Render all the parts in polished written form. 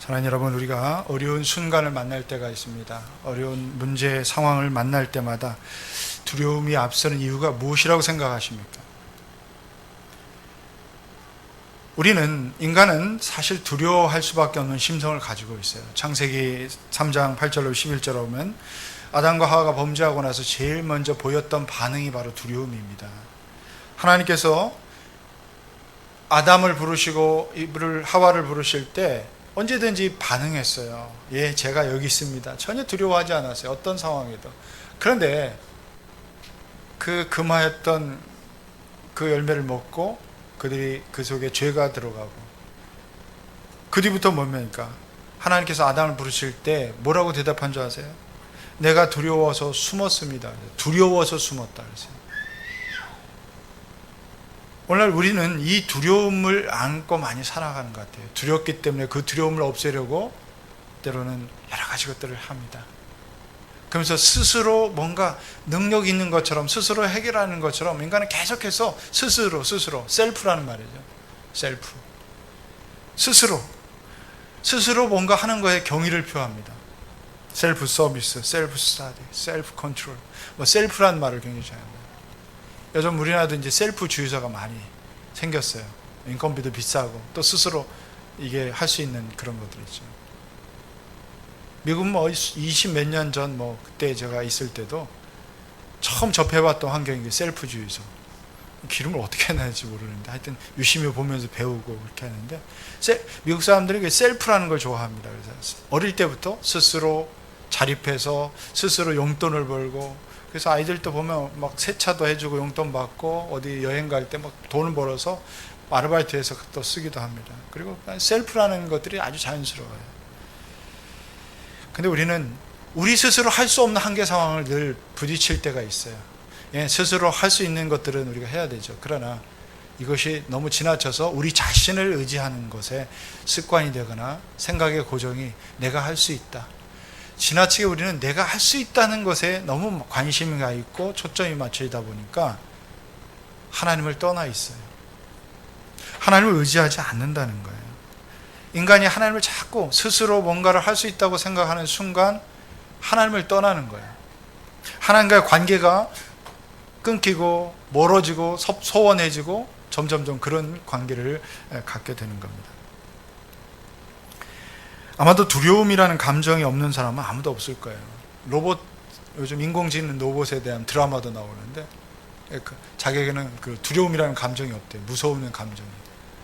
사랑하는 여러분, 우리가 어려운 순간을 만날 때가 있습니다. 어려운 문제 상황을 만날 때마다 두려움이 앞서는 이유가 무엇이라고 생각하십니까? 인간은 사실 두려워할 수밖에 없는 심성을 가지고 있어요. 창세기 3장 8절로 11절 보면 아담과 하와가 범죄하고 나서 제일 먼저 보였던 반응이 바로 두려움입니다. 하나님께서 아담을 부르시고 하와를 부르실 때 언제든지 반응했어요. 예, 제가 여기 있습니다. 전혀 두려워하지 않았어요. 어떤 상황에도. 그런데 그 금하였던 그 열매를 먹고 그들이 그 속에 죄가 들어가고, 그 뒤부터 뭡니까? 하나님께서 아담을 부르실 때 뭐라고 대답한 줄 아세요? 내가 두려워서 숨었습니다. 두려워서 숨었다 그랬어요. 오늘날 우리는 이 두려움을 안고 많이 살아가는 것 같아요. 두렵기 때문에 그 두려움을 없애려고 때로는 여러 가지 것들을 합니다. 그러면서 스스로 뭔가 능력 있는 것처럼, 스스로 해결하는 것처럼 인간은 계속해서 스스로 셀프라는 말이죠. 스스로 뭔가 하는 거에 경의를 표합니다. 셀프 서비스, 셀프 스타디, 셀프 컨트롤, 셀프라는 말을 굉장히 잘합니다. 요즘 우리나라도 이제 셀프 주의자가 많이 생겼어요. 인건비도 비싸고 또 스스로 이게 할 수 있는 그런 것들이 있죠. 미국은 20 몇 년 전 그때 제가 있을 때도 처음 접해봤던 환경이 셀프주의죠. 기름을 어떻게 해놔야지 모르는데 하여튼 유심히 보면서 배우고 그렇게 하는데, 미국 사람들이 셀프라는 걸 좋아합니다. 그래서 어릴 때부터 스스로 자립해서 스스로 용돈을 벌고, 그래서 아이들도 보면 막 세차도 해주고 용돈 받고 어디 여행 갈 때 막 돈을 벌어서 아르바이트해서 또 쓰기도 합니다. 그리고 셀프라는 것들이 아주 자연스러워요. 근데 우리는 우리 스스로 할 수 없는 한계 상황을 늘 부딪힐 때가 있어요. 예, 스스로 할 수 있는 것들은 우리가 해야 되죠. 그러나 이것이 너무 지나쳐서 우리 자신을 의지하는 것에 습관이 되거나 생각의 고정이 내가 할 수 있다. 지나치게 우리는 내가 할 수 있다는 것에 너무 관심이 가 있고 초점이 맞춰지다 보니까 하나님을 떠나 있어요. 하나님을 의지하지 않는다는 거예요. 인간이 하나님을 자꾸 스스로 뭔가를 할 수 있다고 생각하는 순간 하나님을 떠나는 거예요. 하나님과의 관계가 끊기고 멀어지고 소원해지고 점점점 그런 관계를 갖게 되는 겁니다. 아마도 두려움이라는 감정이 없는 사람은 아무도 없을 거예요. 요즘 인공지능 로봇에 대한 드라마도 나오는데 자기에게는 그 두려움이라는 감정이 없대요. 무서운 감정이.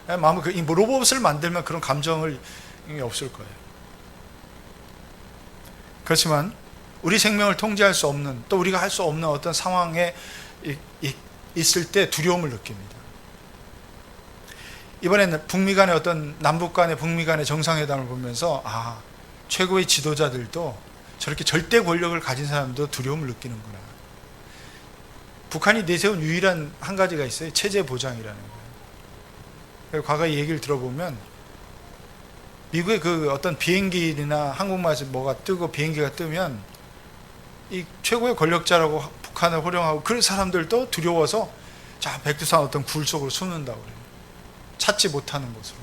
로봇을 만들면 그런 감정이 없을 거예요. 그렇지만 우리 생명을 통제할 수 없는, 또 우리가 할 수 없는 어떤 상황에 있을 때 두려움을 느낍니다. 이번에는 남북 간의 북미 간의 정상회담을 보면서 최고의 지도자들도 저렇게 절대 권력을 가진 사람도 두려움을 느끼는구나. 북한이 내세운 유일한 한 가지가 있어요. 체제 보장이라는 거예요. 과거의 얘기를 들어보면 미국의 그 어떤 비행기나 항공모에서 뭐가 뜨고 비행기가 뜨면 이 최고의 권력자라고 북한을 호령하고 그런 사람들도 두려워서 백두산 어떤 굴 속으로 숨는다고 그래요. 찾지 못하는 곳으로.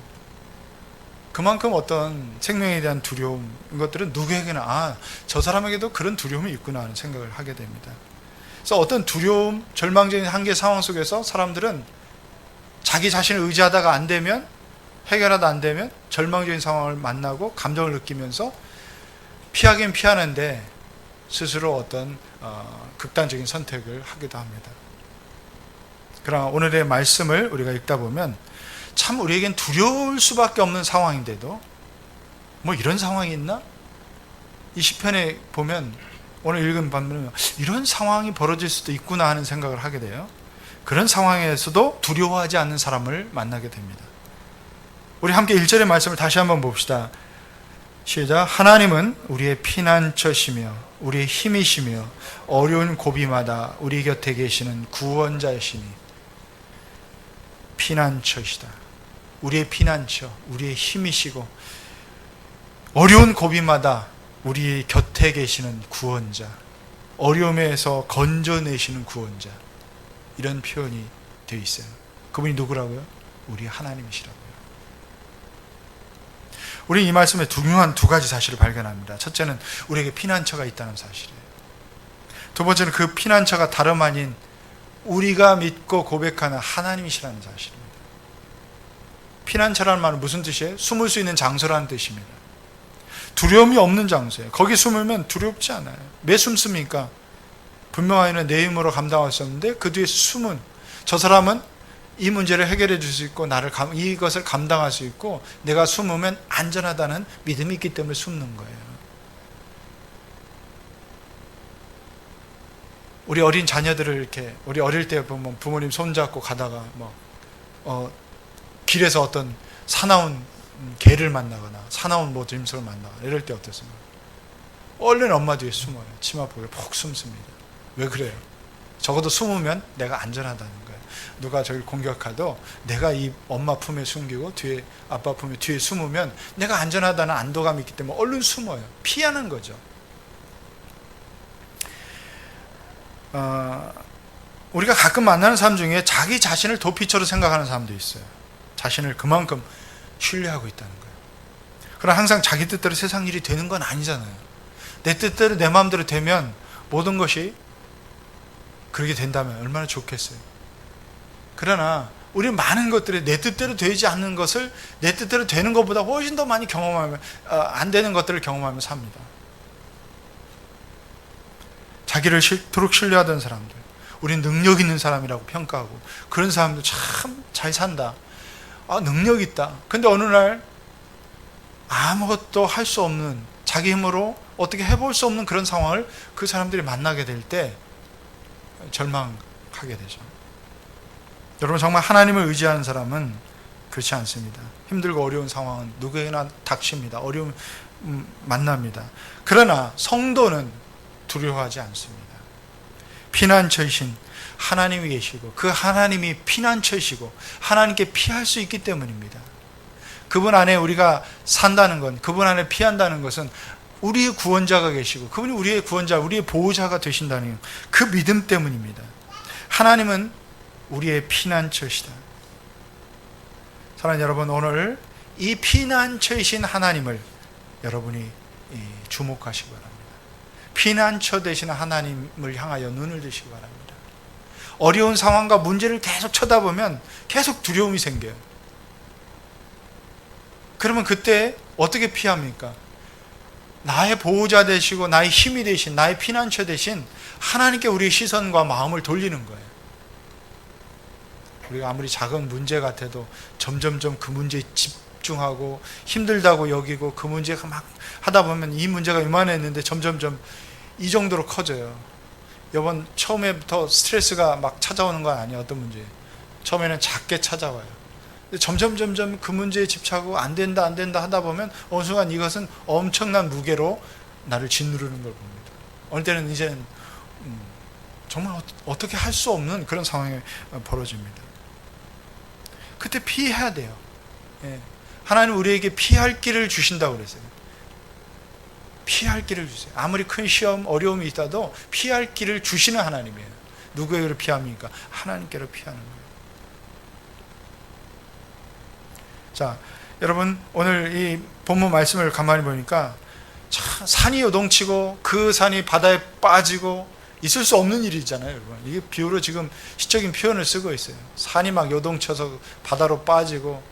그만큼 어떤 생명에 대한 두려움, 이것들은 누구에게나 저 사람에게도 그런 두려움이 있구나 하는 생각을 하게 됩니다. 그래서 어떤 두려움, 절망적인 한계 상황 속에서 사람들은 자기 자신을 의지하다가 안 되면, 해결하다 안 되면 절망적인 상황을 만나고 감정을 느끼면서 피하긴 피하는데 스스로 어떤 극단적인 선택을 하기도 합니다. 그러나 오늘의 말씀을 우리가 읽다 보면 참 우리에겐 두려울 수밖에 없는 상황인데도 이런 상황이 있나? 이 시편에 보면 오늘 읽은 반면에 이런 상황이 벌어질 수도 있구나 하는 생각을 하게 돼요. 그런 상황에서도 두려워하지 않는 사람을 만나게 됩니다. 우리 함께 1절의 말씀을 다시 한번 봅시다. 시작. 하나님은 우리의 피난처시며 우리의 힘이시며 어려운 고비마다 우리 곁에 계시는 구원자이시니. 피난처시다. 우리의 피난처, 우리의 힘이시고 어려운 고비마다 우리 곁에 계시는 구원자, 어려움에서 건져내시는 구원자, 이런 표현이 되어 있어요. 그분이 누구라고요? 우리 하나님이시라고요. 우리 이 말씀에 중요한 두 가지 사실을 발견합니다. 첫째는 우리에게 피난처가 있다는 사실이에요. 두 번째는 그 피난처가 다름 아닌 우리가 믿고 고백하는 하나님이시라는 사실입니다. 피난처라는 말은 무슨 뜻이에요? 숨을 수 있는 장소라는 뜻입니다. 두려움이 없는 장소예요. 거기 숨으면 두렵지 않아요. 왜 숨습니까? 분명하게는 내 힘으로 감당할 수 없는데 그 뒤에 숨은 저 사람은 이 문제를 해결해 줄 수 있고 이것을 감당할 수 있고 내가 숨으면 안전하다는 믿음이 있기 때문에 숨는 거예요. 우리 어린 자녀들을 이렇게 우리 어릴 때 보면 부모님 손잡고 가다가 길에서 어떤 사나운 개를 만나거나 사나운 짐승을 만나거나 이럴 때 어떻습니까? 얼른 엄마 뒤에 숨어요. 치마 보고 푹 숨습니다. 왜 그래요? 적어도 숨으면 내가 안전하다는 거예요. 누가 저를 공격하도 내가 이 엄마 품에 숨기고 뒤에 아빠 품에 뒤에 숨으면 내가 안전하다는 안도감이 있기 때문에 얼른 숨어요. 피하는 거죠. 우리가 가끔 만나는 사람 중에 자기 자신을 도피처로 생각하는 사람도 있어요. 자신을 그만큼 신뢰하고 있다는 거예요. 그러나 항상 자기 뜻대로 세상 일이 되는 건 아니잖아요. 내 뜻대로 내 마음대로 되면 모든 것이 그렇게 된다면 얼마나 좋겠어요. 그러나 우리는 많은 것들이 내 뜻대로 되지 않는 것을 내 뜻대로 되는 것보다 훨씬 더 많이 경험하면 안 되는 것들을 경험하며 삽니다. 자기를 싫도록 신뢰하던 사람들, 우린 능력 있는 사람이라고 평가하고 그런 사람들 참 잘 산다. 능력 있다. 근데 어느 날 아무것도 할 수 없는 자기 힘으로 어떻게 해볼 수 없는 그런 상황을 그 사람들이 만나게 될 때 절망하게 되죠. 여러분 정말 하나님을 의지하는 사람은 그렇지 않습니다. 힘들고 어려운 상황은 누구에게나 닥칩니다. 어려움 만납니다. 그러나 성도는 두려워하지 않습니다. 피난처이신 하나님이 계시고 그 하나님이 피난처이시고 하나님께 피할 수 있기 때문입니다. 그분 안에 우리가 산다는 건, 그분 안에 피한다는 것은 우리의 구원자가 계시고 그분이 우리의 구원자, 우리의 보호자가 되신다는 그 믿음 때문입니다. 하나님은 우리의 피난처시다. 사랑하는 여러분, 오늘 이 피난처이신 하나님을 여러분이 주목하시기 바랍니다. 피난처 되시는 하나님을 향하여 눈을 드시기 바랍니다. 어려운 상황과 문제를 계속 쳐다보면 계속 두려움이 생겨요. 그러면 그때 어떻게 피합니까? 나의 보호자 되시고 나의 힘이 되신, 나의 피난처 되신 하나님께 우리의 시선과 마음을 돌리는 거예요. 우리가 아무리 작은 문제 같아도 점점점 그 문제에 집중하고 힘들다고 여기고 그 문제가 막 하다 보면 이 문제가 이만했는데 점점점 이 정도로 커져요. 이번 처음에부터 스트레스가 막 찾아오는 건 아니에요. 어떤 문제? 처음에는 작게 찾아와요. 근데 점점 그 문제에 집착하고 안 된다 하다 보면 어느 순간 이것은 엄청난 무게로 나를 짓누르는 걸 봅니다. 어느 때는 이제는 정말 어떻게 할 수 없는 그런 상황이 벌어집니다. 그때 피해야 돼요. 하나님 우리에게 피할 길을 주신다고 그랬어요. 피할 길을 주세요. 아무리 큰 시험, 어려움이 있다도 피할 길을 주시는 하나님이에요. 누구에게로 피합니까? 하나님께로 피하는 거예요. 자, 여러분 오늘 이 본문 말씀을 가만히 보니까 참 산이 요동치고 그 산이 바다에 빠지고 있을 수 없는 일이잖아요, 여러분. 이게 비유로 지금 시적인 표현을 쓰고 있어요. 산이 막 요동쳐서 바다로 빠지고,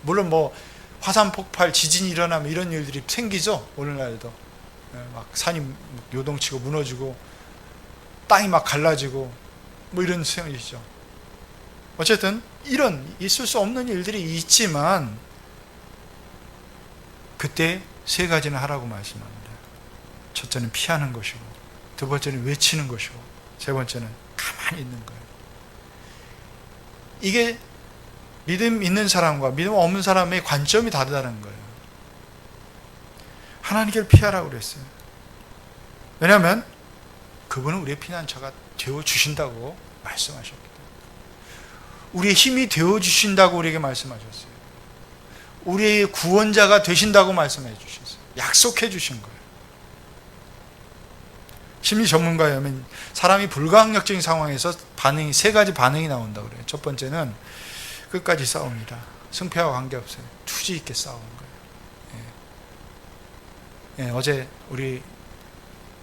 물론 뭐 화산 폭발, 지진이 일어나면 이런 일들이 생기죠, 오늘날에도. 막 산이 요동치고 무너지고 땅이 막 갈라지고 뭐 이런 수형이죠. 어쨌든 이런 있을 수 없는 일들이 있지만 그때 세 가지는 하라고 말씀합니다. 첫째는 피하는 것이고, 두 번째는 외치는 것이고, 세 번째는 가만히 있는 거예요. 이게 믿음 있는 사람과 믿음 없는 사람의 관점이 다르다는 거예요. 하나님께를 피하라고 그랬어요. 왜냐하면 그분은 우리의 피난처가 되어주신다고 말씀하셨기 때문에. 우리의 힘이 되어주신다고 우리에게 말씀하셨어요. 우리의 구원자가 되신다고 말씀해 주셨어요. 약속해 주신 거예요. 심리 전문가에 하면 사람이 불가항력적인 상황에서 세 가지 반응이 나온다고 그래요. 첫 번째는 끝까지 싸웁니다. 승패와 관계없어요. 투지 있게 싸우는 거예요. 어제 우리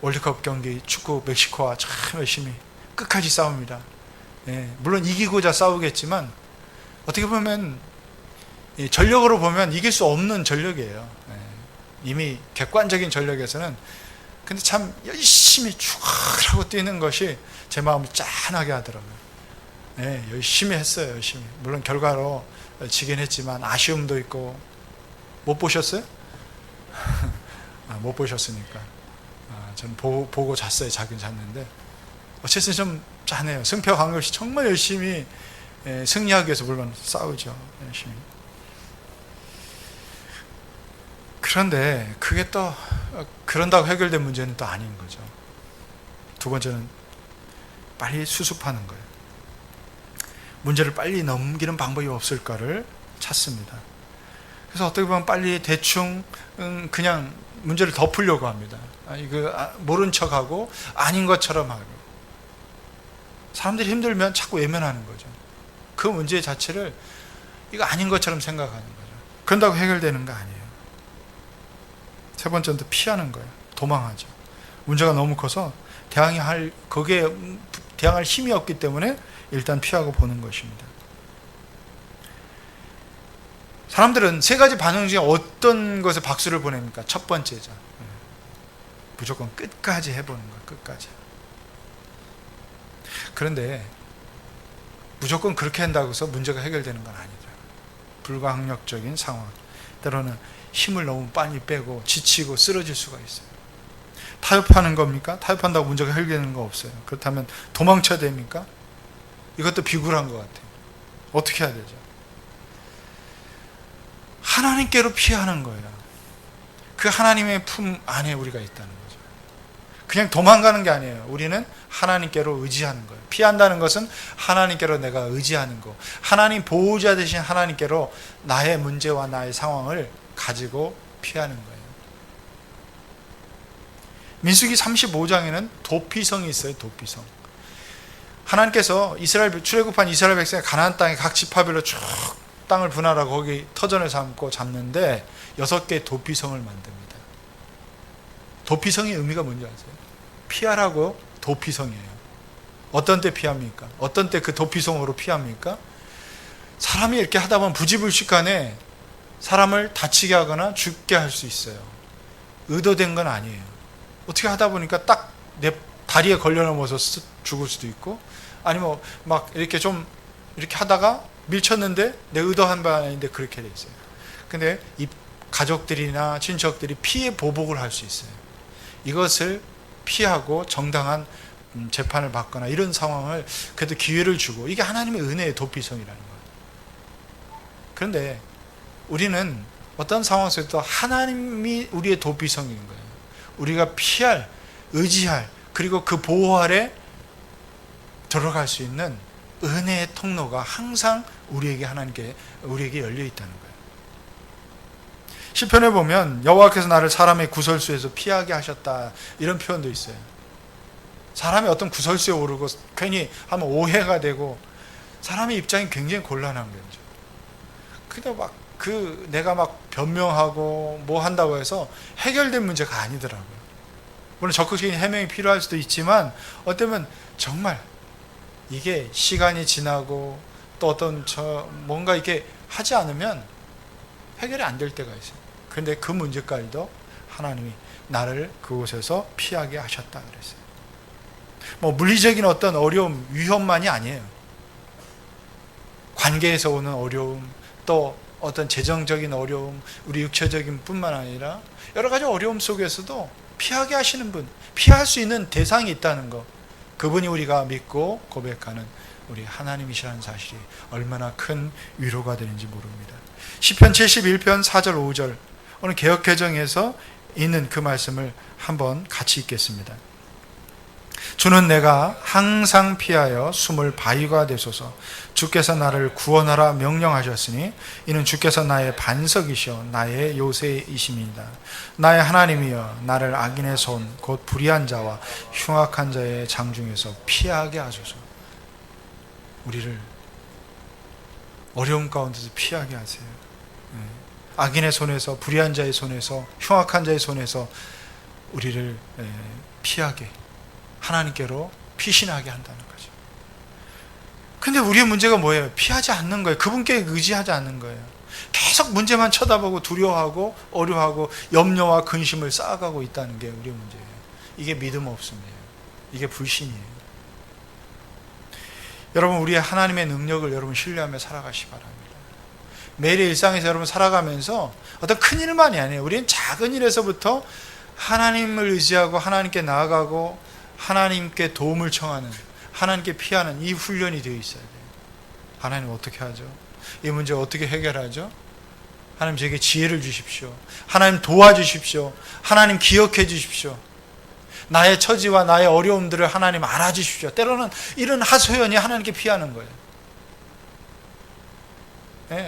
월드컵 경기 축구 멕시코와 참 열심히 끝까지 싸웁니다. 물론 이기고자 싸우겠지만 어떻게 보면 전력으로 보면 이길 수 없는 전력이에요. 이미 객관적인 전력에서는. 근데 참 열심히 죽으라고 뛰는 것이 제 마음을 짠하게 하더라고요. 열심히 했어요. 열심히. 물론 결과로 지긴 했지만 아쉬움도 있고. 못 보셨어요? 못 보셨으니까. 저는 보고 잤어요. 자긴 잤는데 어쨌든 좀 짠해요. 승패와 관계없이 정말 열심히 승리하기 위해서 물론 싸우죠. 열심히. 그런데 그게 또 그런다고 해결된 문제는 또 아닌 거죠. 두 번째는 빨리 수습하는 거예요. 문제를 빨리 넘기는 방법이 없을까를 찾습니다. 그래서 어떻게 보면 빨리 대충 그냥 문제를 덮으려고 합니다. 이거 모른 척하고 아닌 것처럼 하고. 사람들이 힘들면 자꾸 외면하는 거죠. 그 문제 자체를 이거 아닌 것처럼 생각하는 거죠. 그런다고 해결되는 거 아니에요. 세 번째는 또 피하는 거예요. 도망하죠. 문제가 너무 커서 거기에 대항할 힘이 없기 때문에 일단 피하고 보는 것입니다. 사람들은 세 가지 반응 중에 어떤 것에 박수를 보냅니까? 첫 번째죠. 무조건 끝까지 해보는 거예요. 끝까지. 그런데 무조건 그렇게 한다고 해서 문제가 해결되는 건 아니죠. 불가항력적인 상황. 때로는 힘을 너무 빨리 빼고 지치고 쓰러질 수가 있어요. 타협하는 겁니까? 타협한다고 문제가 해결되는 거 없어요. 그렇다면 도망쳐야 됩니까? 이것도 비굴한 것 같아요. 어떻게 해야 되죠? 하나님께로 피하는 거예요. 그 하나님의 품 안에 우리가 있다는 거죠. 그냥 도망가는 게 아니에요. 우리는 하나님께로 의지하는 거예요. 피한다는 것은 하나님께로 내가 의지하는 거. 하나님 보호자 되신 하나님께로 나의 문제와 나의 상황을 가지고 피하는 거예요. 민수기 35장에는 도피성이 있어요. 도피성. 하나님께서 출애굽한 이스라엘 백성이 가나안 땅에 각 지파별로 쭉 땅을 분할하고 거기 터전을 삼고 잡는데 6개의 도피성을 만듭니다. 도피성의 의미가 뭔지 아세요? 피하라고 도피성이에요. 어떤 때 피합니까? 어떤 때 그 도피성으로 피합니까? 사람이 이렇게 하다 보면 부지불식간에 사람을 다치게 하거나 죽게 할 수 있어요. 의도된 건 아니에요. 어떻게 하다 보니까 딱 내 다리에 걸려 넘어서 죽을 수도 있고, 아니면 막 이렇게 좀 이렇게 하다가 밀쳤는데 내 의도한 바 아닌데 그렇게 돼 있어요. 근데 이 가족들이나 친척들이 피해 보복을 할 수 있어요. 이것을 피하고 정당한 재판을 받거나 이런 상황을 그래도 기회를 주고, 이게 하나님의 은혜의 도피성이라는 거예요. 그런데 우리는 어떤 상황 속에서 하나님이 우리의 도피성인 거예요. 우리가 피할, 의지할, 그리고 그 보호 아래 들어갈 수 있는 은혜의 통로가 항상 우리에게 열려 있다는 거예요. 시편에 보면 여호와께서 나를 사람의 구설수에서 피하게 하셨다, 이런 표현도 있어요. 사람이 어떤 구설수에 오르고 괜히 하면 오해가 되고 사람의 입장이 굉장히 곤란한 거죠. 근데 내가 막 변명하고 뭐 한다고 해서 해결된 문제가 아니더라고요. 물론 적극적인 해명이 필요할 수도 있지만 어쩌면 정말 이게 시간이 지나고 또 뭔가 이렇게 하지 않으면 해결이 안 될 때가 있어요. 그런데 그 문제까지도 하나님이 나를 그곳에서 피하게 하셨다 그랬어요. 뭐 물리적인 어떤 어려움, 위험만이 아니에요. 관계에서 오는 어려움, 또 어떤 재정적인 어려움, 우리 육체적인 뿐만 아니라 여러 가지 어려움 속에서도 피하게 하시는 분, 피할 수 있는 대상이 있다는 것, 그분이 우리가 믿고 고백하는 우리 하나님이시라는 사실이 얼마나 큰 위로가 되는지 모릅니다. 시편 71편 4절 5절, 오늘 개역개정에서 있는 그 말씀을 한번 같이 읽겠습니다. 주는 내가 항상 피하여 숨을 바위가 되소서. 주께서 나를 구원하라 명령하셨으니 이는 주께서 나의 반석이시오 나의 요새이심이니이다. 나의 하나님이여, 나를 악인의 손 곧 불의한 자와 흉악한 자의 장중에서 피하게 하소서. 우리를 어려움 가운데서 피하게 하세요. 악인의 손에서, 불의한 자의 손에서, 흉악한 자의 손에서 우리를 피하게, 하나님께로 피신하게 한다는 거죠. 근데 우리의 문제가 뭐예요? 피하지 않는 거예요. 그분께 의지하지 않는 거예요. 계속 문제만 쳐다보고 두려워하고 어려워하고 염려와 근심을 쌓아가고 있다는 게 우리의 문제예요. 이게 믿음 없음이에요. 이게 불신이에요. 여러분, 우리의 하나님의 능력을 여러분 신뢰하며 살아가시 바랍니다. 매일의 일상에서 여러분 살아가면서 어떤 큰 일만이 아니에요. 우리는 작은 일에서부터 하나님을 의지하고 하나님께 나아가고 하나님께 도움을 청하는, 하나님께 피하는 이 훈련이 되어 있어야 돼요. 하나님 어떻게 하죠? 이 문제 어떻게 해결하죠? 하나님 저에게 지혜를 주십시오. 하나님 도와주십시오. 하나님 기억해 주십시오. 나의 처지와 나의 어려움들을 하나님 알아주십시오. 때로는 이런 하소연이 하나님께 피하는 거예요.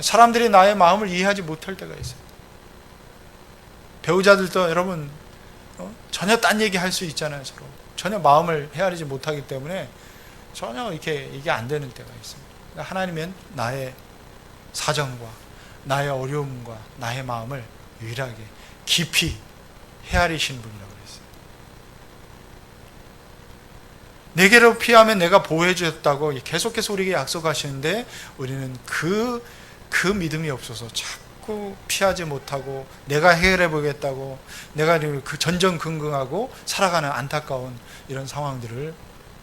사람들이 나의 마음을 이해하지 못할 때가 있어요. 배우자들도 여러분 전혀 딴 얘기 할 수 있잖아요. 서로 전혀 마음을 헤아리지 못하기 때문에 전혀 이게 안 되는 때가 있습니다. 하나님은 나의 사정과 나의 어려움과 나의 마음을 유일하게 깊이 헤아리시는 분이라고 그랬어요. 내게로 피하면 내가 보호해 주셨다고 계속해서 우리에게 약속하시는데 우리는 그 믿음이 없어서 자꾸 피하지 못하고 내가 해결해 보겠다고 내가 그 전전긍긍하고 살아가는 안타까운 이런 상황들을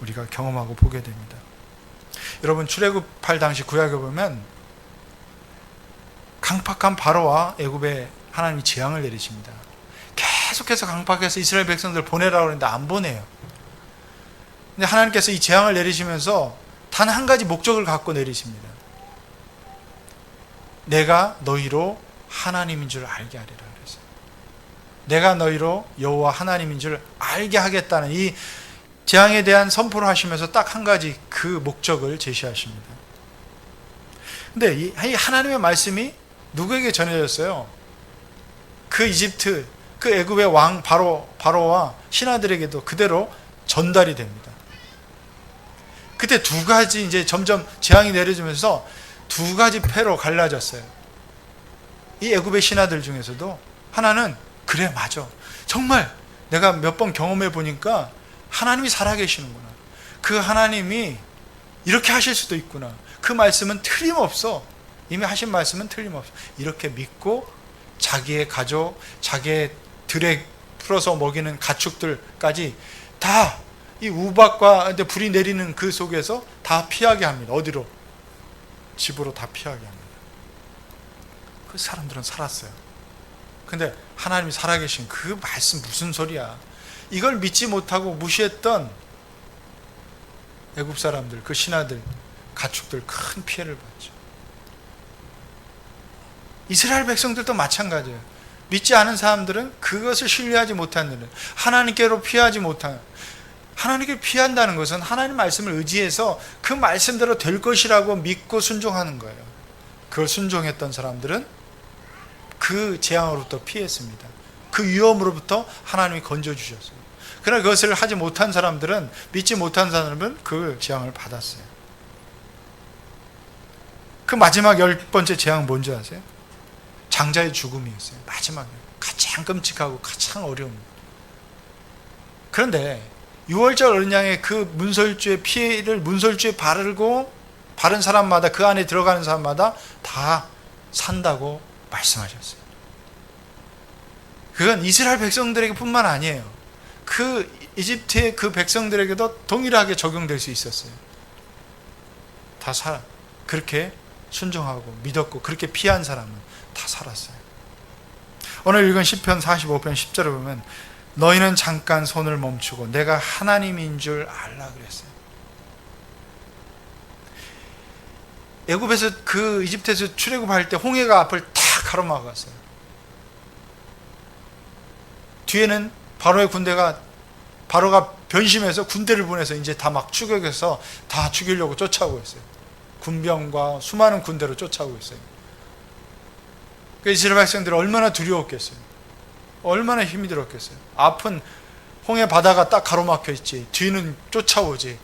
우리가 경험하고 보게 됩니다. 여러분, 출애굽할 당시 구약에 보면 강팍한 바로와 애굽에 하나님이 재앙을 내리십니다. 계속해서 강팍해서 이스라엘 백성들 보내라고 하는데 안 보내요. 근데 하나님께서 이 재앙을 내리시면서 단 한 가지 목적을 갖고 내리십니다. 내가 너희로 하나님인 줄 알게 하리라 그랬어요. 내가 너희로 여호와 하나님인 줄 알게 하겠다는 이 재앙에 대한 선포를 하시면서 딱 한 가지 그 목적을 제시하십니다. 근데 이 하나님의 말씀이 누구에게 전해졌어요? 그 이집트, 그 애굽의 왕 바로와 신하들에게도 그대로 전달이 됩니다. 그때 두 가지 이제 점점 재앙이 내려지면서 두 가지 패로 갈라졌어요. 이 애굽의 신하들 중에서도 하나는 그래 맞아. 정말 내가 몇 번 경험해 보니까 하나님이 살아계시는구나. 그 하나님이 이렇게 하실 수도 있구나. 그 말씀은 틀림없어. 이미 하신 말씀은 틀림없어. 이렇게 믿고 자기의 가족, 자기의 들에 풀어서 먹이는 가축들까지 다 이 우박과 불이 내리는 그 속에서 다 피하게 합니다. 어디로? 집으로 다 피하게 합니다. 그 사람들은 살았어요. 근데 하나님이 살아계신 그 말씀 무슨 소리야? 이걸 믿지 못하고 무시했던 애굽 사람들, 그 신하들, 가축들 큰 피해를 봤죠. 이스라엘 백성들도 마찬가지예요. 믿지 않은 사람들은 그것을 신뢰하지 못한 일은 하나님께로 피하지 못한, 하나님께 피한다는 것은 하나님 말씀을 의지해서 그 말씀대로 될 것이라고 믿고 순종하는 거예요. 그걸 순종했던 사람들은 그 재앙으로부터 피했습니다. 그 위험으로부터 하나님이 건져주셨어요. 그러나 그것을 하지 못한 사람들은, 믿지 못한 사람은 그 재앙을 받았어요. 그 마지막 10번째 재앙은 뭔지 아세요? 장자의 죽음이었어요. 마지막에 가장 끔찍하고 가장 어려운. 그런데 6월절 어린 양의 그 문설주의 피해를 문설주에 바른 사람마다, 그 안에 들어가는 사람마다 다 산다고 말씀하셨어요. 그건 이스라엘 백성들에게 뿐만 아니에요. 그 이집트의 그 백성들에게도 동일하게 적용될 수 있었어요. 다 그렇게 순종하고 믿었고 그렇게 피한 사람은 다 살았어요. 오늘 읽은 시편 45편 10절에 보면 너희는 잠깐 손을 멈추고 내가 하나님인 줄 알라 그랬어요. 애굽에서 그 이집트에서 출애굽할 때 홍해가 앞을 다 가로막았어요. 뒤에는 바로의 군대가, 바로가 변심해서 군대를 보내서 이제 다 막 추격해서 다 죽이려고 쫓아오고 있어요. 군병과 수많은 군대로 쫓아오고 있어요. 그 이스라엘 백성들이 얼마나 두려웠겠어요. 얼마나 힘이 들었겠어요. 앞은 홍해 바다가 딱 가로막혀 있지, 뒤는 쫓아오지.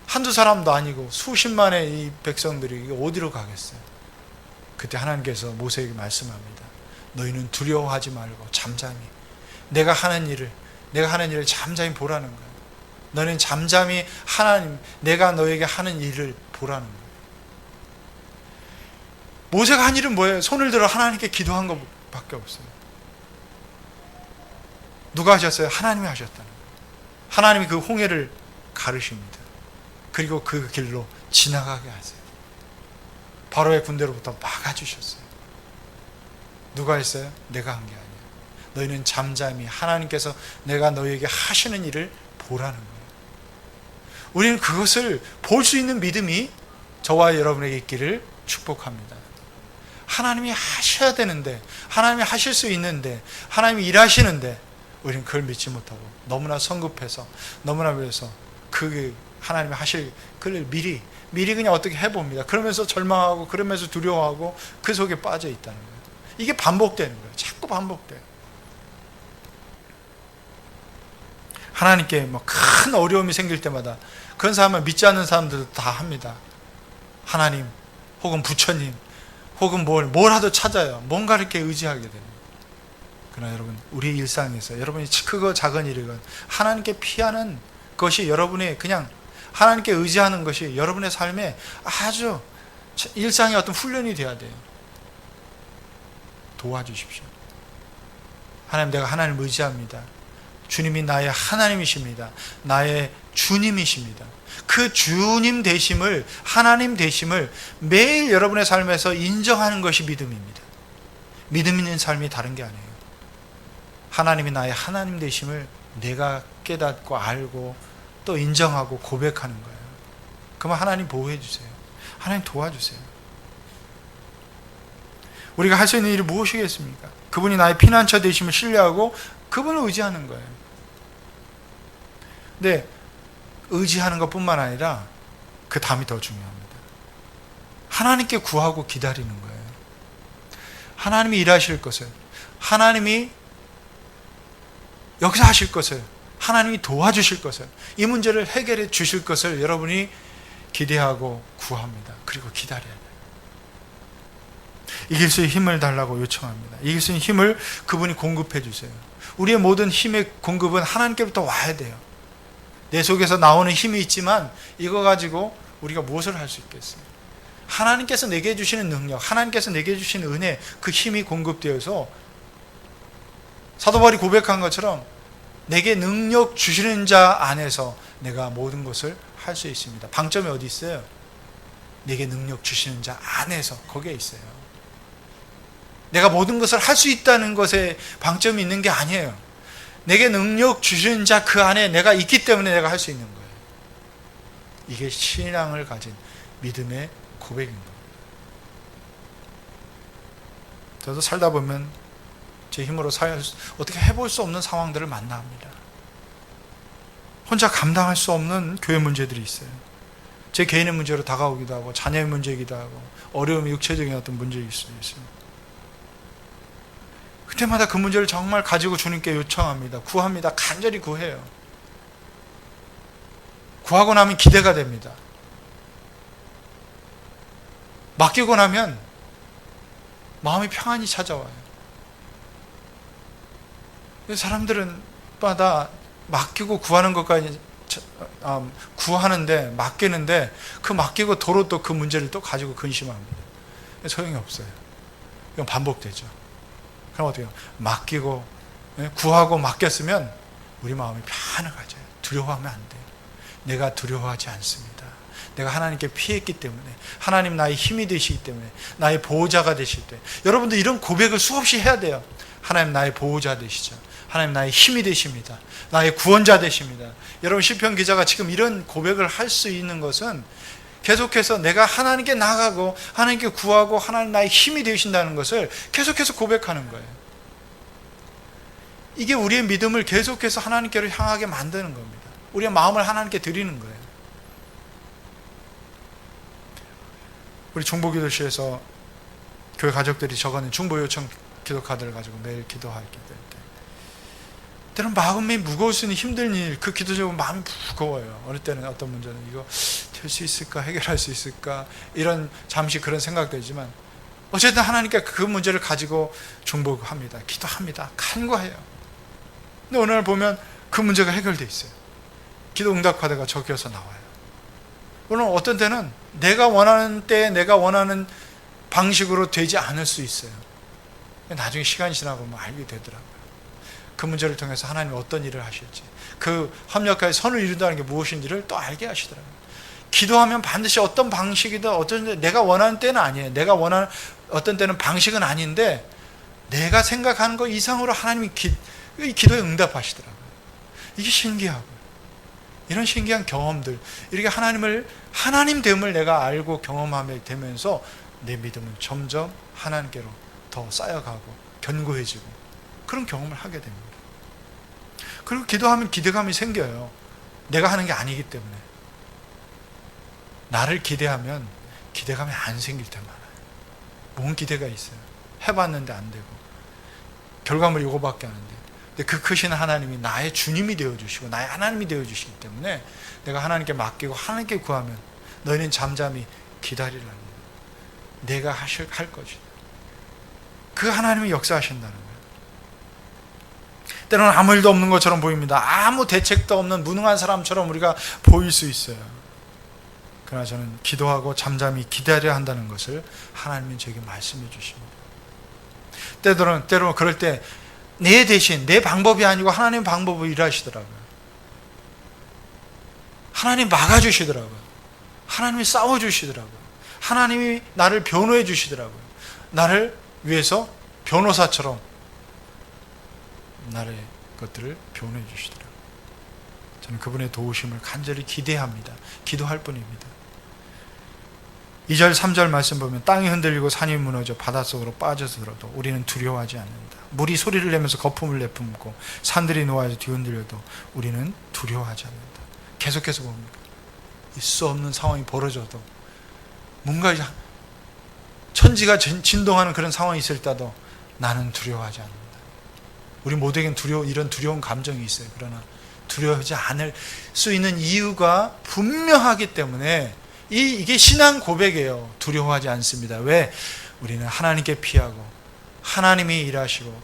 한두 사람도 아니고 수십만의 이 백성들이 어디로 가겠어요. 그때 하나님께서 모세에게 말씀합니다. 너희는 두려워하지 말고 잠잠히 내가 하는 일을 잠잠히 보라는 거예요. 너는 잠잠히 하나님, 내가 너에게 하는 일을 보라는 거예요. 모세가 한 일은 뭐예요? 손을 들어 하나님께 기도한 것밖에 없어요. 누가 하셨어요? 하나님이 하셨다는 거예요. 하나님이 그 홍해를 가르십니다. 그리고 그 길로 지나가게 하세요. 바로의 군대로부터 막아주셨어요. 누가 했어요? 내가 한 게 아니에요. 너희는 잠잠히 하나님께서 내가 너희에게 하시는 일을 보라는 거예요. 우리는 그것을 볼 수 있는 믿음이 저와 여러분에게 있기를 축복합니다. 하나님이 하셔야 되는데, 하나님이 하실 수 있는데, 하나님이 일하시는데 우리는 그걸 믿지 못하고 너무나 성급해서, 너무나 그래서 그 하나님이 하실 그를 미리 그냥 어떻게 해봅니다. 그러면서 절망하고, 그러면서 두려워하고 그 속에 빠져 있다는 거예요. 이게 반복되는 거예요. 자꾸 반복돼요. 하나님께 뭐 큰 어려움이 생길 때마다 그런 사람은 믿지 않는 사람들도 다 합니다. 하나님 혹은 부처님 혹은 뭐라도 찾아요. 뭔가 이렇게 의지하게 됩니다. 그러나 여러분, 우리 일상에서 여러분이 크고 작은 일이건 하나님께 피하는 것이, 여러분이 그냥 하나님께 의지하는 것이 여러분의 삶에 아주 일상의 어떤 훈련이 되어야 돼요. 도와주십시오. 하나님, 내가 하나님을 의지합니다. 주님이 나의 하나님이십니다. 나의 주님이십니다. 그 주님 되심을, 하나님 되심을 매일 여러분의 삶에서 인정하는 것이 믿음입니다. 믿음 있는 삶이 다른 게 아니에요. 하나님이 나의 하나님 되심을 내가 깨닫고 알고 또 인정하고 고백하는 거예요. 그러면 하나님 보호해 주세요. 하나님 도와주세요. 우리가 할 수 있는 일이 무엇이겠습니까? 그분이 나의 피난처 되심을 신뢰하고 그분을 의지하는 거예요. 근데 의지하는 것뿐만 아니라 그 다음이 더 중요합니다. 하나님께 구하고 기다리는 거예요. 하나님이 일하실 것을, 하나님이 여기서 하실 것을, 하나님이 도와주실 것을, 이 문제를 해결해 주실 것을 여러분이 기대하고 구합니다. 그리고 기다려야 돼요. 이길 수 있는 힘을 달라고 요청합니다. 이길 수 있는 힘을 그분이 공급해 주세요. 우리의 모든 힘의 공급은 하나님께부터 와야 돼요. 내 속에서 나오는 힘이 있지만 이거 가지고 우리가 무엇을 할 수 있겠어요? 하나님께서 내게 주시는 능력, 하나님께서 내게 주시는 은혜, 그 힘이 공급되어서 사도 바울이 고백한 것처럼 내게 능력 주시는 자 안에서 내가 모든 것을 할 수 있습니다. 방점이 어디 있어요? 내게 능력 주시는 자 안에서, 거기에 있어요. 내가 모든 것을 할 수 있다는 것에 방점이 있는 게 아니에요. 내게 능력 주시는 자 그 안에 내가 있기 때문에 내가 할 수 있는 거예요. 이게 신앙을 가진 믿음의 고백인 겁니다. 저도 살다 보면 제 힘으로 어떻게 해볼 수 없는 상황들을 만납니다. 혼자 감당할 수 없는 교회 문제들이 있어요. 제 개인의 문제로 다가오기도 하고, 자녀의 문제이기도 하고, 어려움이 육체적인 어떤 문제일 수도 있어요. 그때마다 그 문제를 정말 가지고 주님께 요청합니다. 구합니다. 간절히 구해요. 구하고 나면 기대가 됩니다. 맡기고 나면 마음이 평안히 찾아와요. 사람들은 마다 맡기고 구하는 것까지 구하는데, 맡기는데 그 맡기고 도로 또 그 문제를 또 가지고 근심합니다. 소용이 없어요. 이건 반복되죠. 그럼 어떻게 해요? 맡기고, 구하고 맡겼으면 우리 마음이 평안을 가져요. 두려워하면 안 돼요. 내가 두려워하지 않습니다. 내가 하나님께 피했기 때문에, 하나님 나의 힘이 되시기 때문에, 나의 보호자가 되실 때, 여러분도 이런 고백을 수없이 해야 돼요. 하나님 나의 보호자 되시죠. 하나님 나의 힘이 되십니다. 나의 구원자 되십니다. 여러분, 시편 기자가 지금 이런 고백을 할 수 있는 것은 계속해서 내가 하나님께 나가고 하나님께 구하고 하나님 나의 힘이 되신다는 것을 계속해서 고백하는 거예요. 이게 우리의 믿음을 계속해서 하나님께로 향하게 만드는 겁니다. 우리의 마음을 하나님께 드리는 거예요. 우리 중보기도실에서 교회 가족들이 적어낸 중보 요청 기도 카드를 가지고 매일 기도하게 될 때, 때로는 마음이 무거울 수 있는 힘든 일, 그 기도적으로 마음이 무거워요. 어느 때는 어떤 문제는 이거 될 수 있을까, 해결할 수 있을까, 이런 잠시 그런 생각되지만 어쨌든 하나님께 그 문제를 가지고 중보합니다. 기도합니다. 간구해요. 근데 오늘 보면 그 문제가 해결되어 있어요. 기도 응답카드가 적혀서 나와요. 물론 어떤 때는 내가 원하는 때에 내가 원하는 방식으로 되지 않을 수 있어요. 나중에 시간이 지나고 보면 알게 되더라고요. 그 문제를 통해서 하나님이 어떤 일을 하실지, 그 합력하여 선을 이룬다는 게 무엇인지를 또 알게 하시더라고요. 기도하면 반드시 어떤 방식이든 어떤 내가 원하는 때는 아니에요. 내가 원하는 어떤 때는 방식은 아닌데 내가 생각하는 것 이상으로 하나님이 기도에 응답하시더라고요. 이게 신기하고 이런 신기한 경험들, 이렇게 하나님 됨을 내가 알고 경험하게 되면서 내 믿음은 점점 하나님께로 더 쌓여가고 견고해지고 그런 경험을 하게 됩니다. 그리고 기도하면 기대감이 생겨요. 내가 하는 게 아니기 때문에. 나를 기대하면 기대감이 안 생길 때 많아요. 뭔 기대가 있어요. 해봤는데 안 되고 결과물이 이거밖에 안 돼. 근데 그 크신 하나님이 나의 주님이 되어주시고 나의 하나님이 되어주시기 때문에 내가 하나님께 맡기고 하나님께 구하면 너희는 잠잠히 기다리라는 거예요. 내가 할 것이다. 그 하나님이 역사하신다는 거예요. 때로는 아무 일도 없는 것처럼 보입니다. 아무 대책도 없는 무능한 사람처럼 우리가 보일 수 있어요. 그러나 저는 기도하고 잠잠히 기다려야 한다는 것을 하나님이 저에게 말씀해 주십니다. 때로는 그럴 때 내 대신 내 방법이 아니고 하나님 방법으로 일하시더라고요. 하나님 막아주시더라고요. 하나님이 싸워주시더라고요. 하나님이 나를 변호해 주시더라고요. 나를 위해서 변호사처럼 나의 것들을 변호해 주시더라고요. 저는 그분의 도우심을 간절히 기대합니다. 기도할 뿐입니다. 2절 3절 말씀 보면 땅이 흔들리고 산이 무너져 바닷속으로 빠져들어도 우리는 두려워하지 않는다. 물이 소리를 내면서 거품을 내뿜고 산들이 놓아져 뒤흔들려도 우리는 두려워하지 않는다. 계속해서 봅니다. 있을 수 없는 상황이 벌어져도 뭔가 천지가 진동하는 그런 상황이 있을 때도 나는 두려워하지 않는다. 우리 모두에겐 이런 두려운 감정이 있어요. 그러나 두려워하지 않을 수 있는 이유가 분명하기 때문에 이게 신앙 고백이에요. 두려워하지 않습니다. 왜? 우리는 하나님께 피하고 하나님이 일하시고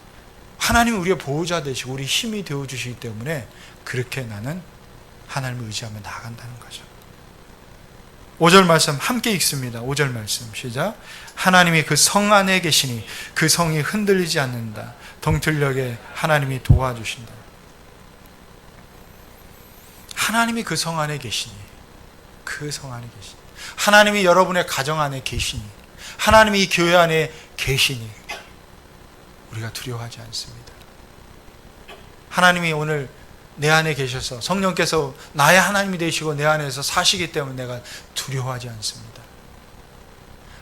하나님이 우리의 보호자 되시고 우리 힘이 되어주시기 때문에 그렇게 나는 하나님을 의지하며 나아간다는 거죠. 5절 말씀 함께 읽습니다. 5절 말씀 시작. 하나님이 그 성 안에 계시니 그 성이 흔들리지 않는다. 동틀녘에 하나님이 도와주신다. 하나님이 그 성 안에 계시니 그 성 안에 계시니 하나님이 여러분의 가정 안에 계시니 하나님이 이 교회 안에 계시니 우리가 두려워하지 않습니다. 하나님이 오늘 내 안에 계셔서 성령께서 나의 하나님이 되시고 내 안에서 사시기 때문에 내가 두려워하지 않습니다.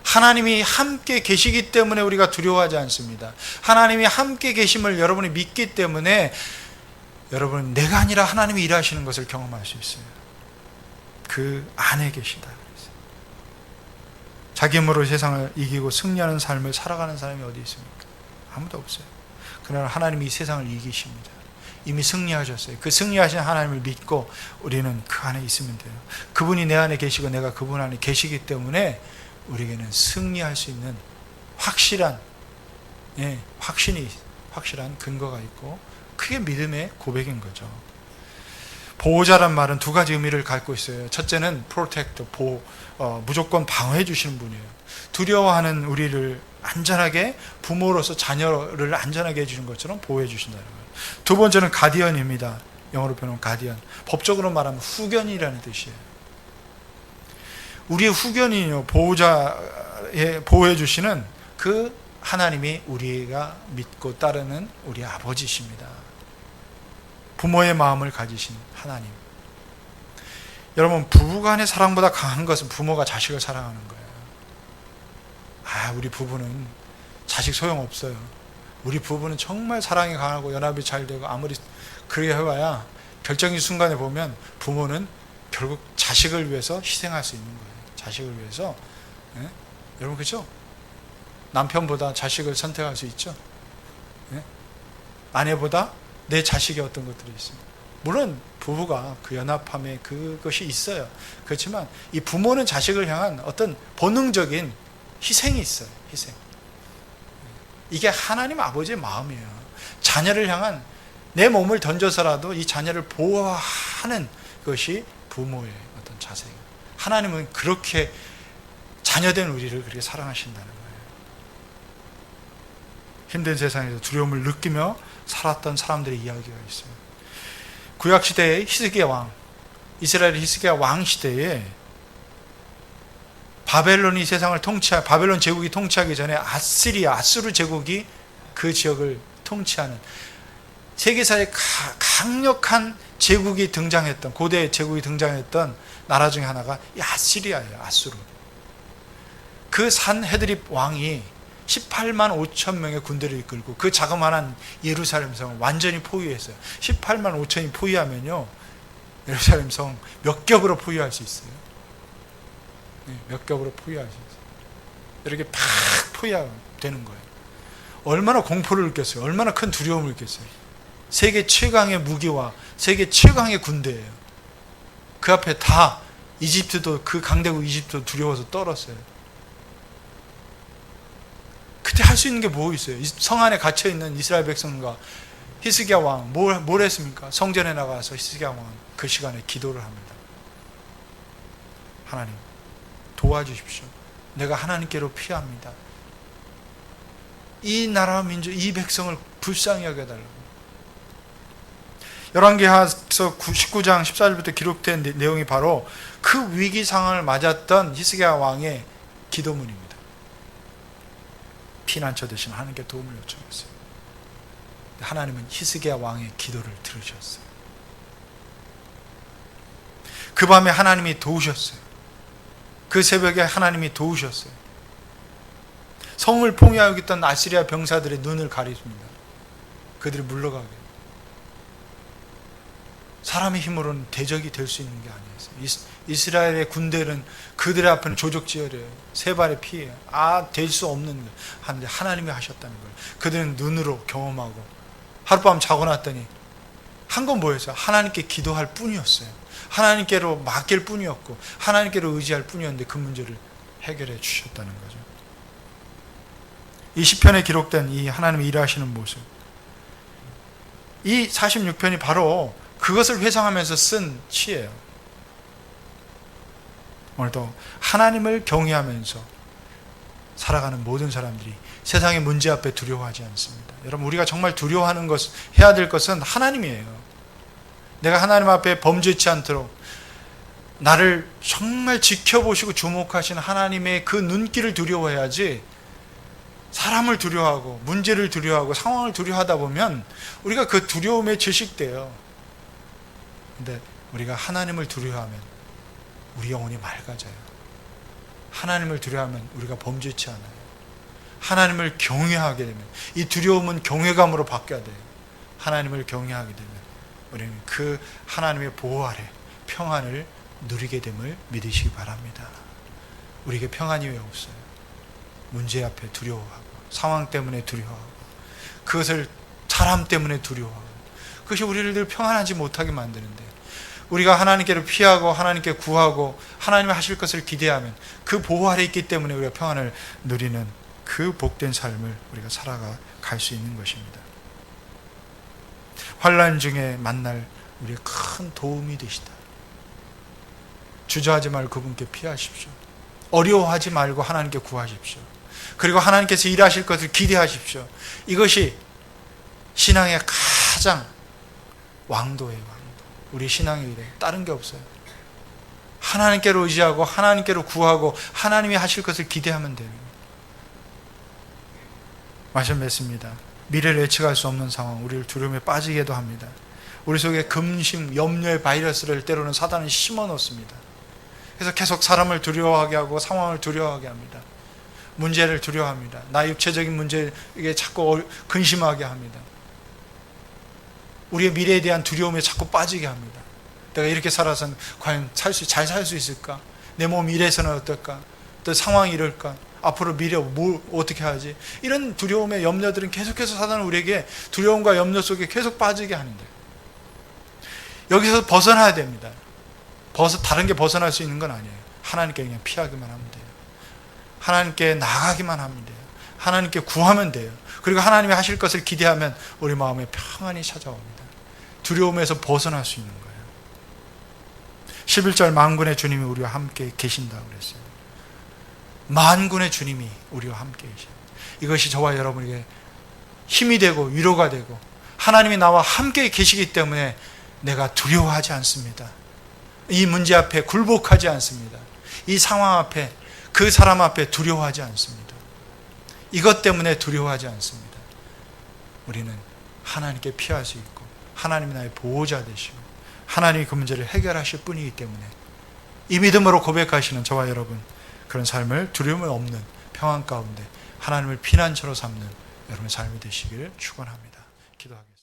하나님이 함께 계시기 때문에 우리가 두려워하지 않습니다. 하나님이 함께 계심을 여러분이 믿기 때문에 여러분 내가 아니라 하나님이 일하시는 것을 경험할 수 있어요. 그 안에 계시다. 자기 힘으로 세상을 이기고 승리하는 삶을 살아가는 사람이 어디 있습니까? 아무도 없어요. 그러나 하나님이 이 세상을 이기십니다. 이미 승리하셨어요. 그 승리하신 하나님을 믿고 우리는 그 안에 있으면 돼요. 그분이 내 안에 계시고 내가 그분 안에 계시기 때문에 우리에게는 승리할 수 있는 확실한 근거가 있고 그게 믿음의 고백인 거죠. 보호자란 말은 두 가지 의미를 갖고 있어요. 첫째는 protect, 무조건 방어해 주시는 분이에요. 두려워하는 우리를 안전하게 부모로서 자녀를 안전하게 해주는 것처럼 보호해 주신다는 거예요. 두 번째는 가디언입니다. 영어로 표현하면 가디언. 법적으로 말하면 후견이라는 뜻이에요. 우리의 후견이요, 보호해 주시는 그 하나님이 우리가 믿고 따르는 우리 아버지십니다. 부모의 마음을 가지신 하나님. 여러분, 부부간의 사랑보다 강한 것은 부모가 자식을 사랑하는 거예요. 우리 부부는 자식 소용없어요. 우리 부부는 정말 사랑이 강하고 연합이 잘 되고 아무리 그렇게 해봐야 결정적인 순간에 보면 부모는 결국 자식을 위해서 희생할 수 있는 거예요. 자식을 위해서. 여러분 그렇죠? 남편보다 자식을 선택할 수 있죠? 아내보다 내 자식의 어떤 것들이 있습니다. 물론 부부가 그 연합함에 그것이 있어요. 그렇지만 이 부모는 자식을 향한 어떤 본능적인 희생이 있어요. 희생. 이게 하나님 아버지의 마음이에요. 자녀를 향한 내 몸을 던져서라도 이 자녀를 보호하는 것이 부모의 어떤 자세예요. 하나님은 그렇게 자녀된 우리를 그렇게 사랑하신다는 거예요. 힘든 세상에서 두려움을 느끼며 살았던 사람들의 이야기가 있어요. 구약시대의 히스기야 왕, 이스라엘 히스기야 왕 시대에 바벨론이 세상을 바벨론 제국이 통치하기 전에 아수르 제국이 그 지역을 통치하는 세계사의 강력한 제국이 등장했던, 고대 제국이 등장했던 나라 중에 하나가 이 아시리아예요. 아수르. 그 산헤드립 왕이 18만 5천 명의 군대를 이끌고 그 자그마한 예루살렘 성을 완전히 포위했어요. 18만 5천이 포위하면요, 예루살렘 성 몇 겹으로 포위할 수 있어요. 몇 겹으로 포위할 수 있어요. 이렇게 팍 포위되는 거예요. 얼마나 공포를 느꼈어요. 얼마나 큰 두려움을 느꼈어요. 세계 최강의 무기와 세계 최강의 군대예요. 그 앞에 다 이집트도, 그 강대국 이집트도 두려워서 떨었어요. 그때 할 수 있는 게 뭐 있어요? 성 안에 갇혀있는 이스라엘 백성과 히스기야 왕 뭘 했습니까? 성전에 나가서 히스기야 왕은 그 시간에 기도를 합니다. 하나님 도와주십시오. 내가 하나님께로 피합니다. 이 나라 민족, 이 백성을 불쌍히 여겨달라고. 열왕기하서 19장 14절부터 기록된 내용이 바로 그 위기 상황을 맞았던 히스기야 왕의 기도문입니다. 피난처 대신 하나님께 도움을 요청했어요. 하나님은 히스기야 왕의 기도를 들으셨어요. 그 밤에 하나님이 도우셨어요. 그 새벽에 하나님이 도우셨어요. 성을 포위하고 있던 아시리아 병사들의 눈을 가리십니다. 그들이 물러가게. 사람의 힘으로는 대적이 될 수 있는 게 아니었어요. 이스라엘의 군대는 그들의 앞에는 조족지혈이에요. 세 발의 피예요. 될 수 없는 거 하는데 하나님이 하셨다는 걸 그들은 눈으로 경험하고, 하룻밤 자고 났더니 한 건 뭐였어요? 하나님께 기도할 뿐이었어요. 하나님께로 맡길 뿐이었고 하나님께로 의지할 뿐이었는데 그 문제를 해결해 주셨다는 거죠. 이 시편에 기록된 이 하나님의 일하시는 모습, 이 46편이 바로 그것을 회상하면서 쓴 시예요. 오늘도 하나님을 경외하면서 살아가는 모든 사람들이 세상의 문제 앞에 두려워하지 않습니다. 여러분, 우리가 정말 두려워하는 것, 해야 될 것은 하나님이에요. 내가 하나님 앞에 범죄치 않도록 나를 정말 지켜보시고 주목하시는 하나님의 그 눈길을 두려워해야지, 사람을 두려워하고 문제를 두려워하고 상황을 두려워하다 보면 우리가 그 두려움에 질식돼요. 근데 우리가 하나님을 두려워하면 우리 영혼이 맑아져요. 하나님을 두려워하면 우리가 범죄치 않아요. 하나님을 경외하게 되면 이 두려움은 경외감으로 바뀌어야 돼요. 하나님을 경외하게 되면 우리는 그 하나님의 보호 아래 평안을 누리게 됨을 믿으시기 바랍니다. 우리에게 평안이 왜 없어요? 문제 앞에 두려워하고, 상황 때문에 두려워하고, 그것을 사람 때문에 두려워하고, 그것이 우리를 늘 평안하지 못하게 만드는데, 우리가 하나님께로 피하고 하나님께 구하고 하나님이 하실 것을 기대하면 그 보호 아래 있기 때문에 우리가 평안을 누리는 그 복된 삶을 우리가 살아갈 수 있는 것입니다. 환난 중에 만날 우리의 큰 도움이 되시다. 주저하지 말고 그분께 피하십시오. 어려워하지 말고 하나님께 구하십시오. 그리고 하나님께서 일하실 것을 기대하십시오. 이것이 신앙의 가장 왕도예요. 왕도. 우리 신앙의 일에 다른 게 없어요. 하나님께로 의지하고 하나님께로 구하고 하나님이 하실 것을 기대하면 돼요. 말씀 맺습니다. 미래를 예측할 수 없는 상황, 우리를 두려움에 빠지게도 합니다. 우리 속에 근심, 염려의 바이러스를 때로는 사단은 심어 놓습니다. 그래서 계속 사람을 두려워하게 하고 상황을 두려워하게 합니다. 문제를 두려워합니다. 나 육체적인 문제에 자꾸 근심하게 합니다. 우리의 미래에 대한 두려움에 자꾸 빠지게 합니다. 내가 이렇게 살아서는 과연 잘 살 수 있을까? 내 몸 이래서는 어떨까? 또 상황이 이럴까? 앞으로 미래 뭘 어떻게 하지? 이런 두려움의 염려들은 계속해서 사단은 우리에게 두려움과 염려 속에 계속 빠지게 하는데, 여기서 벗어나야 됩니다. 다른 게 벗어날 수 있는 건 아니에요. 하나님께 그냥 피하기만 하면 돼요. 하나님께 나가기만 하면 돼요. 하나님께 구하면 돼요. 그리고 하나님이 하실 것을 기대하면 우리 마음에 평안이 찾아옵니다. 두려움에서 벗어날 수 있는 거예요. 11절 만군의 주님이 우리와 함께 계신다고 그랬어요. 만군의 주님이 우리와 함께 계신다. 이것이 저와 여러분에게 힘이 되고 위로가 되고, 하나님이 나와 함께 계시기 때문에 내가 두려워하지 않습니다. 이 문제 앞에 굴복하지 않습니다. 이 상황 앞에, 그 사람 앞에 두려워하지 않습니다. 이것 때문에 두려워하지 않습니다. 우리는 하나님께 피할 수 있고, 하나님이 나의 보호자 되시고, 하나님이 그 문제를 해결하실 뿐이기 때문에 이 믿음으로 고백하시는 저와 여러분, 그런 삶을 두려움 없는 평안 가운데 하나님을 피난처로 삼는 여러분의 삶이 되시기를 축원합니다. 기도하겠습니다.